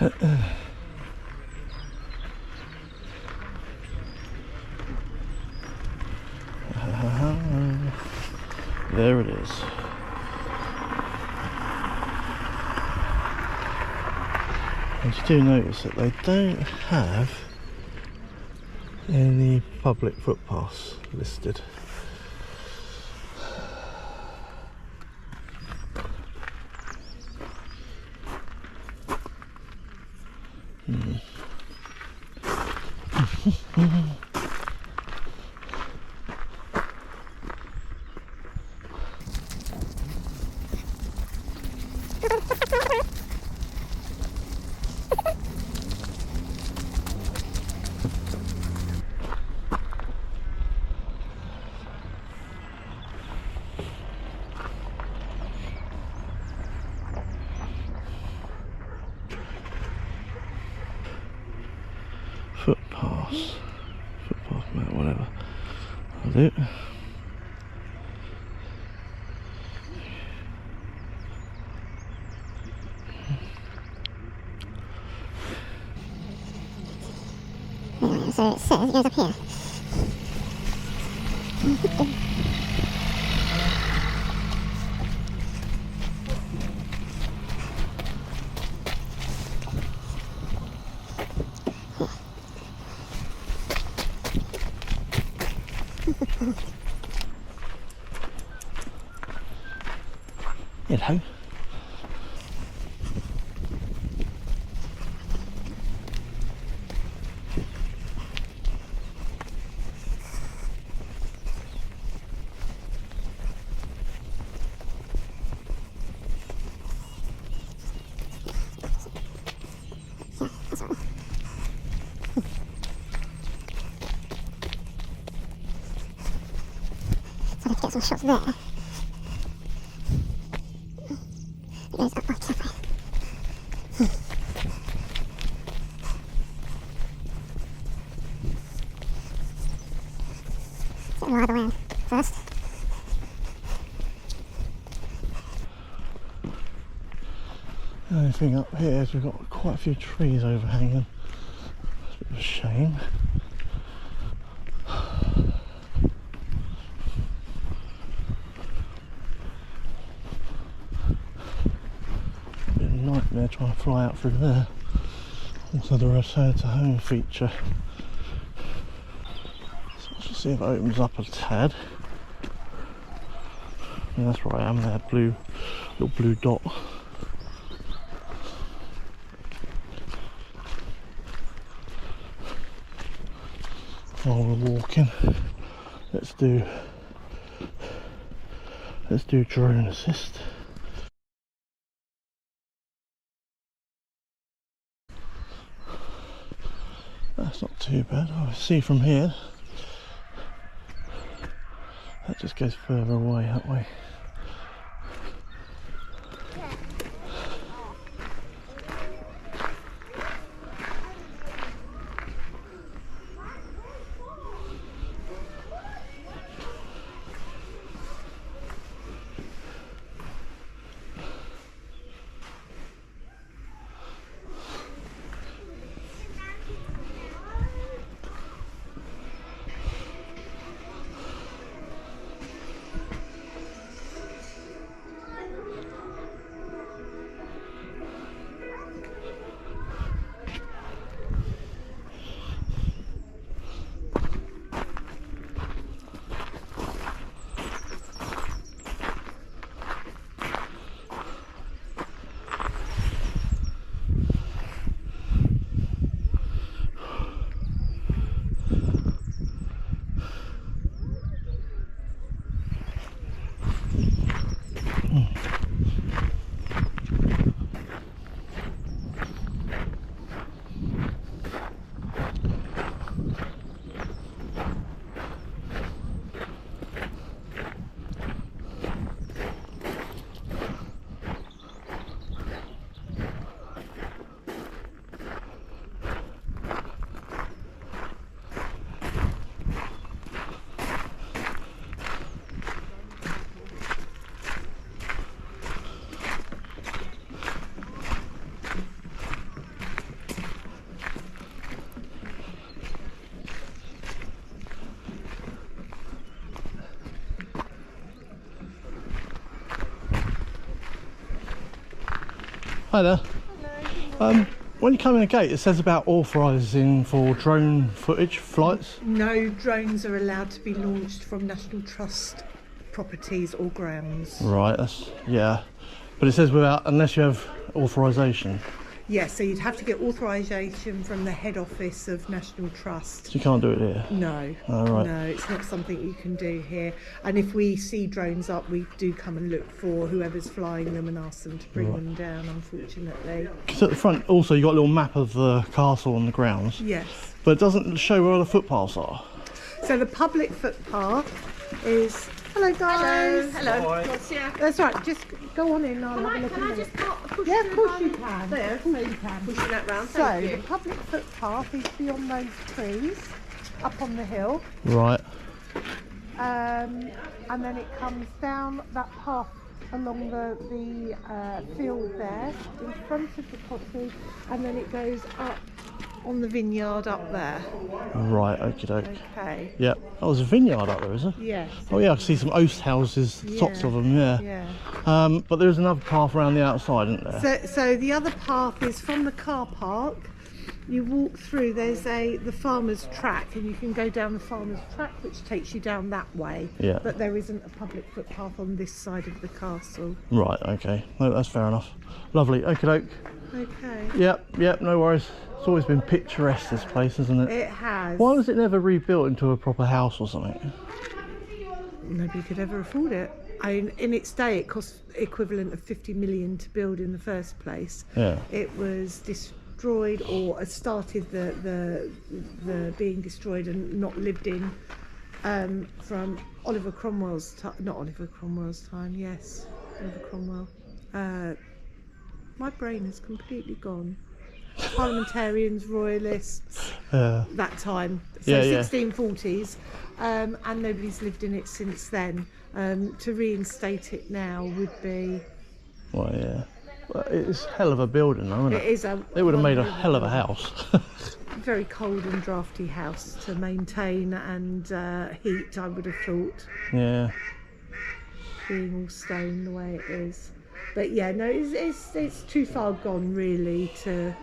There it is. And you do notice that they don't have any public footpaths listed. Footpath map, whatever. I'll do it. So it says it goes up here. Hello. So let's get some shots there. It goes up somewhere. So we'll either way first. The only thing up here is we've got quite a few trees overhanging. It's a bit of a shame. Nightmare trying to fly out through there. Also the return to home feature. So let's just see if it opens up a tad. And that's where I am there, little blue dot. While we're walking, let's do drone assist. That's not too bad. Oh, I see from here. That just goes further away that way. Hi there. Hello. When you come in the gate, it says about authorising for drone footage flights. No drones are allowed to be launched from National Trust properties or grounds. Right, yeah. But it says without, unless you have authorisation. Yes, so you'd have to get authorisation from the head office of National Trust. So you can't do it here? No. Oh, right. No, it's not something you can do here. And if we see drones up, we do come and look for whoever's flying them and ask them to bring them down, unfortunately. So at the front, also, you've got a little map of the castle and the grounds. Yes. But it doesn't show where all the footpaths are. So the public footpath is... Hello guys. Hello. That's right, just go on in. I'll have a look Can in I a just minute. push Yeah, the of course button? you can. There. Of course you can. Pushing that round, So thank the you. public footpath is beyond those trees, up on the hill, Right. and then it comes down that path along the field there, in front of the cottage, and then it goes up on the vineyard up there. Right, okie doke. Okay. Yep. Oh, there's a vineyard up there, is there? Yes. Oh yeah, I can see some oast houses, the tops Yeah. of them, yeah. Yeah. But there's another path around the outside, isn't there? So the other path is from the car park. You walk through. There's the farmer's track, and you can go down the farmer's track, which takes you down that way. Yeah. But there isn't a public footpath on this side of the castle. Right, okay. No, that's fair enough. Lovely, okie doke. Okay. Yep, no worries. It's always been picturesque, this place, hasn't it? It has. Why was it never rebuilt into a proper house or something? Nobody could ever afford it. In its day, it cost equivalent of 50 million to build in the first place. Yeah. It was destroyed, or started the being destroyed and not lived in from Oliver Cromwell's time. Not Oliver Cromwell's time. Yes, Oliver Cromwell. My brain is completely gone. Parliamentarians, royalists, that time. So Yeah, yeah. 1640s, and nobody's lived in it since then. To reinstate it now would be... Well, yeah. Well, it's a hell of a building, though, isn't it? It is a... They would have made a hell of a house. very cold and drafty house to maintain and heat, I would have thought, Yeah. being all stone the way it is. But yeah, no, it's too far gone really to...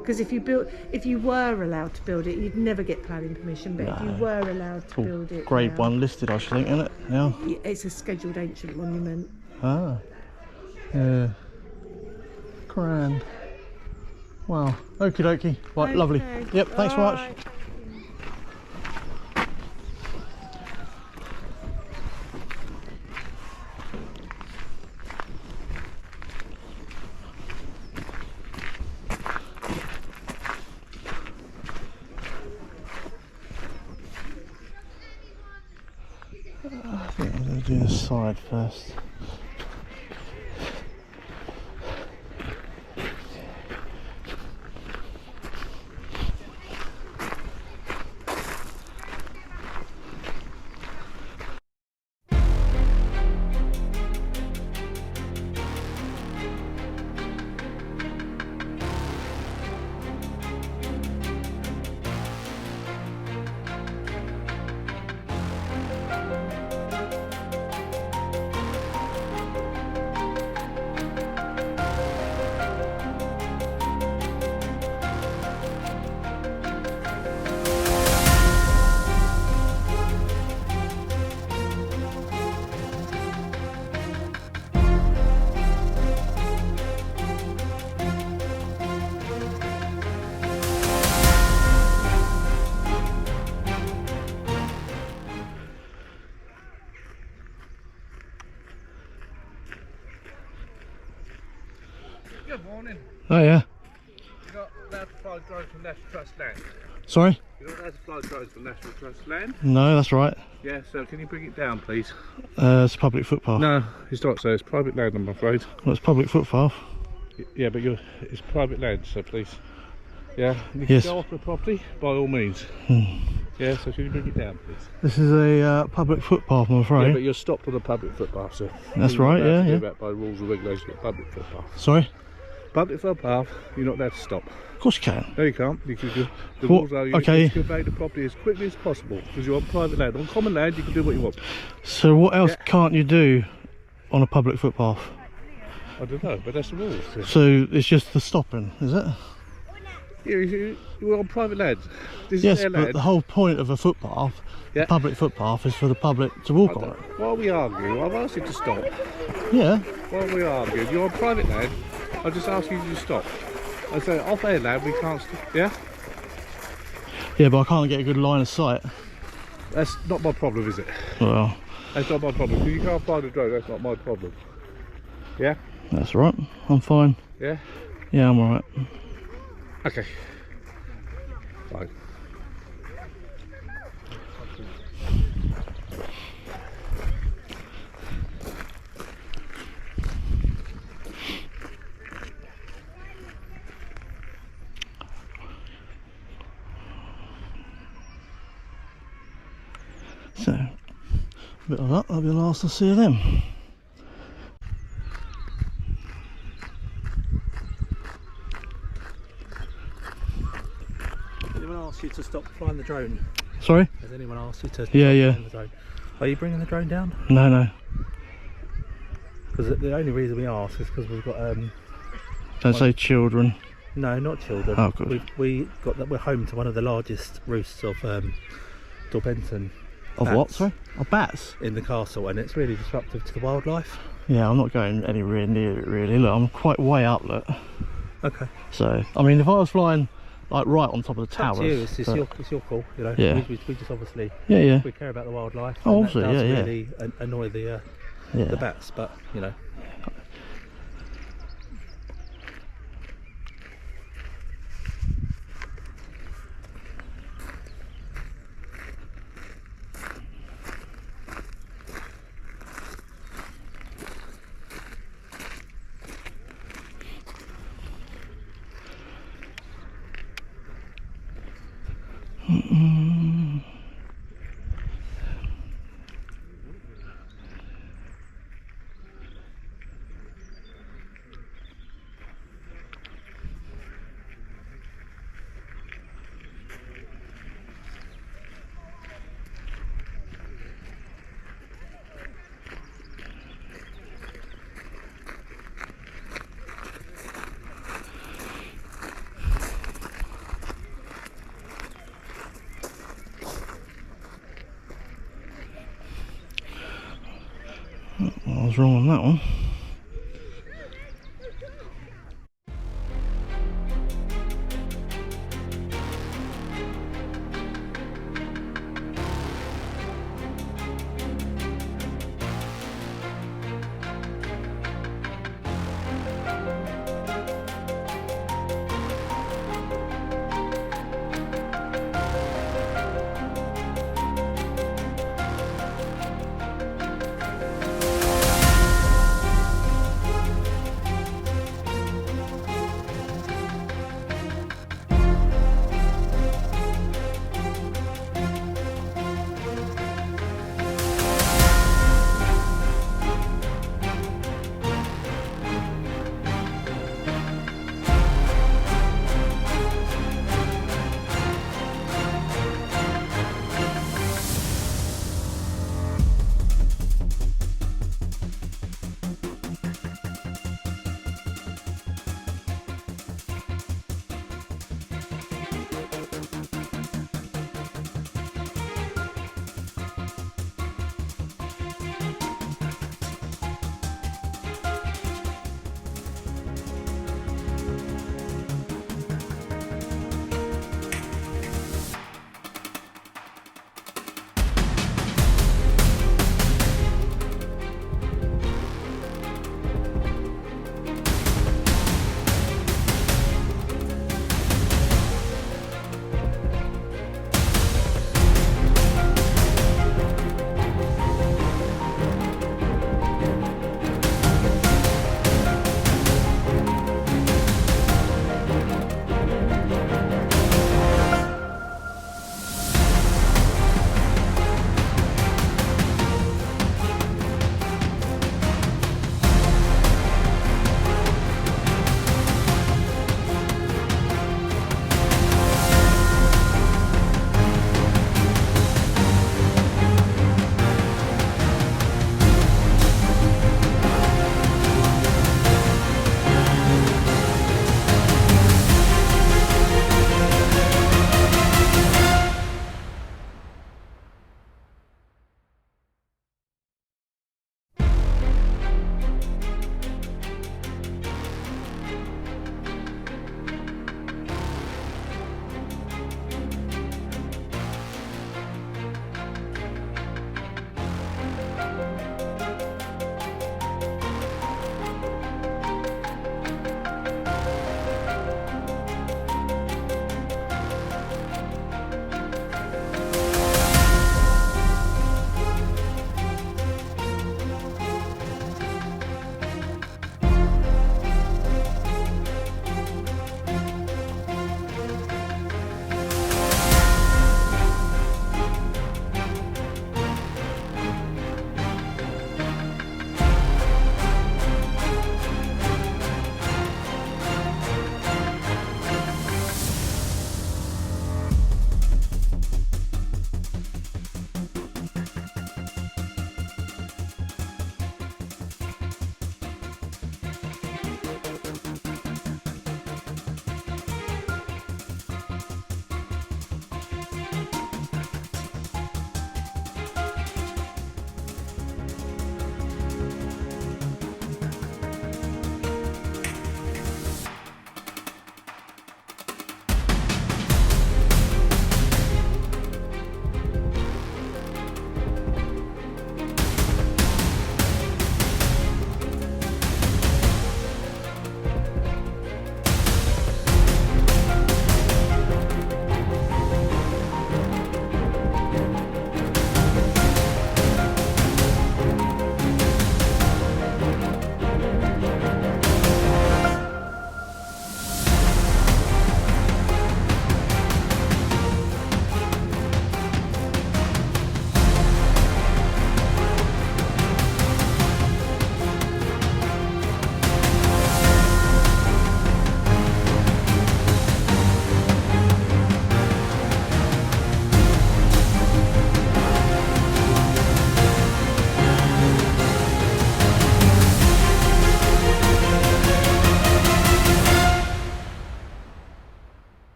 Because if you were allowed to build it, you'd never get planning permission. But if you No. were allowed to build it, Grade now, 1 listed, I should think, isn't it? Yeah. it's a scheduled ancient monument. Ah. Yeah. Grand. Wow. Okie dokie. Right, lovely. Okay. Yep, thanks very much. Alright. I think I'm going to do the side first. Good morning. Oh, yeah. You're not allowed to fly drones from National Trust land. Sorry? You're not allowed to fly drones from National Trust land. No, that's right. Yeah, so can you bring it down, please? It's a public footpath. No, it's not, so it's private land, I'm afraid. Well, it's public footpath. Yeah, but it's private land, so please. Yeah, you Yes. can go off the property by all means. Yeah, so can you bring it down, please? This is a public footpath, I'm Yeah, afraid. but you're stopped on the public footpath, so. That's you're not right, allowed yeah, to yeah. do that by rules and regulations of public footpath. Sorry? Public footpath, you're not allowed to stop. Of course you can. No, you can't. The What- rules are you okay. need to convey the property as quickly as possible because you're on private land. On common land, you can do what you want. So what else can't you do on a public footpath? I don't know, but that's the rules. So it's just the stopping, is it? We're on private land. This Yes, is their but land. the whole point of a footpath, Yeah. the public footpath, is for the public to walk on it. Why are we arguing? I've asked you to stop. Yeah. Why are we arguing? You're on private land. I just asked you to stop. I say off air land we can't stop. Yeah? Yeah, but I can't get a good line of sight. That's not my problem, is it? Well, That's not my problem. If you can't find the drone, that's not my problem. Yeah? that's right. I'm fine. Yeah? Yeah, I'm alright. Okay. Fine. So, a bit of that, that'll be the last I see of them. Anyone asked you to stop flying the drone? Sorry? Has anyone asked you to Yeah, stop yeah. flying the drone? Are you bringing the drone down? No, no. Because the only reason we ask is because we've got Don't say children. no, not children. Oh, good. We got that. We're home to one of the largest roosts of Dorbenton. Of what, bats sorry? Of bats? in the castle, and it's really disruptive to the wildlife. Yeah, I'm not going anywhere near it really. Look, I'm quite way up, look. Okay. So, I mean, if I was flying like right on top of the It's up towers. to you. It's but- your call. You know. Yeah. We just obviously Yeah, yeah. we care about the wildlife. Oh, and obviously, that does yeah, yeah. really annoy the Yeah. bats, but you know. I was wrong on that one.